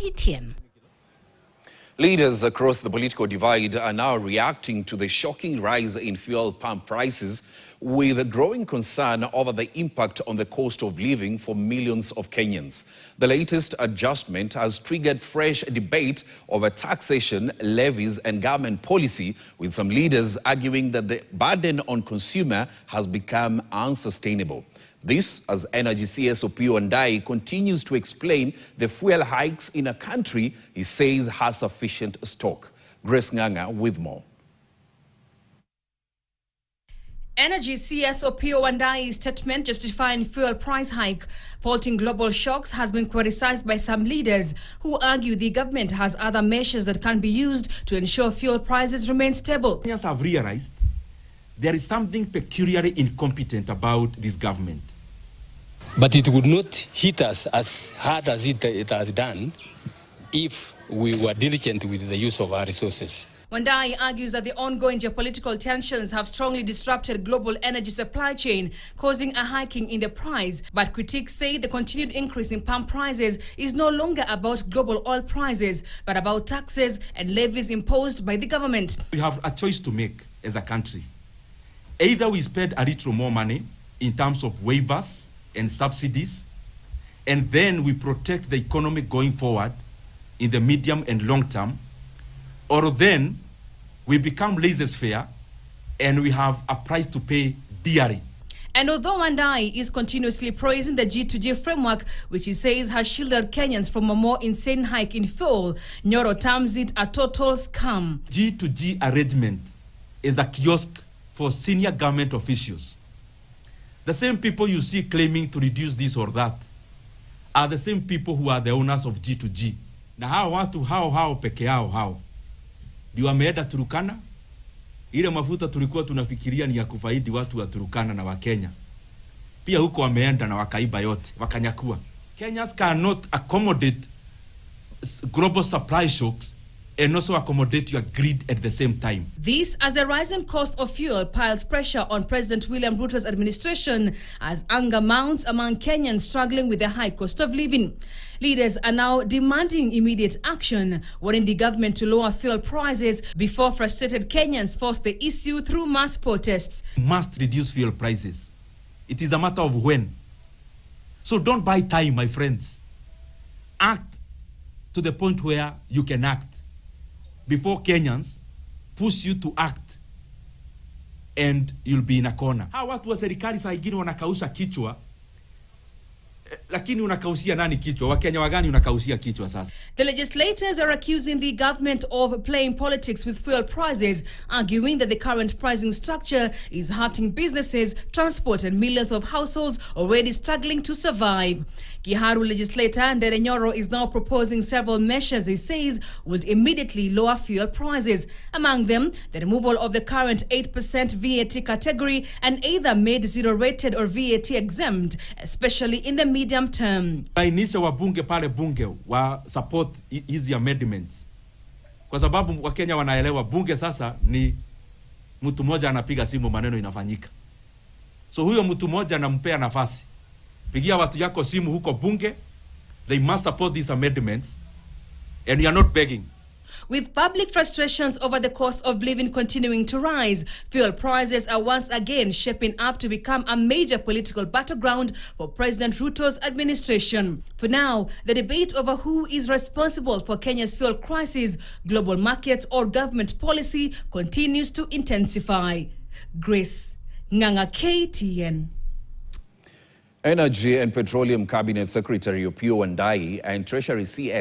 KTN. Leaders across the political divide are now reacting to the shocking rise in fuel pump prices, with a growing concern over the impact on the cost of living for millions of Kenyans. The latest adjustment has triggered fresh debate over taxation, levies and government policy, with some leaders arguing that the burden on consumer has become unsustainable. This as Energy CS Opiyo Wandayi continues to explain the fuel hikes in a country he says has sufficient stock. Grace Nganga with more. Energy CS Opiyo Wandayi's statement justifying fuel price hike, faulting global shocks, has been criticized by some leaders who argue the government has other measures that can be used to ensure fuel prices remain stable. Kenyans have realized there is something peculiarly incompetent about this government. But it would not hit us as hard as it has done if we were diligent with the use of our resources. Wandayi argues that the ongoing geopolitical tensions have strongly disrupted global energy supply chain, causing a hiking in the price. But critics say the continued increase in pump prices is no longer about global oil prices, but about taxes and levies imposed by the government. We have a choice to make as a country. Either we spend a little more money in terms of waivers and subsidies, and then we protect the economy going forward in the medium and long term, or then we become laissez-faire and we have a price to pay dearly. And although Wandayi is continuously praising the G2G framework, which he says has shielded Kenyans from a more insane hike in fuel, Nyoro terms it a total scam. G2G arrangement is a kiosk for senior government officials. The same people you see claiming to reduce this or that are the same people who are the owners of G2G. Na hao watu hao peke yao ndio wameenda Turukana. Ile mafuta tulikuwa tunafikiria ni ya kufaidi watu wa Turukana na wa Kenya, pia huko wameenda na wakaiba yote, wakanyakua. Kenyans cannot accommodate global supply shocks and also accommodate your greed at the same time. This as the rising cost of fuel piles pressure on President William Ruto's administration as anger mounts among Kenyans struggling with the high cost of living. Leaders are now demanding immediate action, wanting the government to lower fuel prices before frustrated Kenyans force the issue through mass protests. Must reduce fuel prices. It is a matter of when. So don't buy time, my friends. Act to the point where you can act before Kenyans push you to act and you'll be in a corner. Hawa watu wa serikali saa ingine wanakausha kichwa, lakini unakausia nani kichwa? Wakenya wagani unakausia kichwa sasa? The legislators are accusing the government of playing politics with fuel prices, arguing that the current pricing structure is hurting businesses, transport and millions of households already struggling to survive. Kiharu legislator Ndere Nyoro is now proposing several measures he says would immediately lower fuel prices. Among them, the removal of the current 8% VAT category and either made zero rated or VAT exempt, especially in the medium term. Bainisha wabunge pale bunge wa support hizi amendments, kwa sababu Wakenya wanaelewa bunge sasa ni mtu mmoja anapiga simu maneno inafanyika. So huyo mtu mmoja anampea nafasi, pigia watu yako simu huko bunge, they must support these amendments and you are not begging. With public frustrations over the cost of living continuing to rise, fuel prices are once again shaping up to become a major political battleground for President Ruto's administration. For now, the debate over who is responsible for Kenya's fuel crisis, global markets or government policy continues to intensify. Grace Nganga, KTN. Energy and Petroleum Cabinet Secretary Opiyo Wandayi and Treasury CS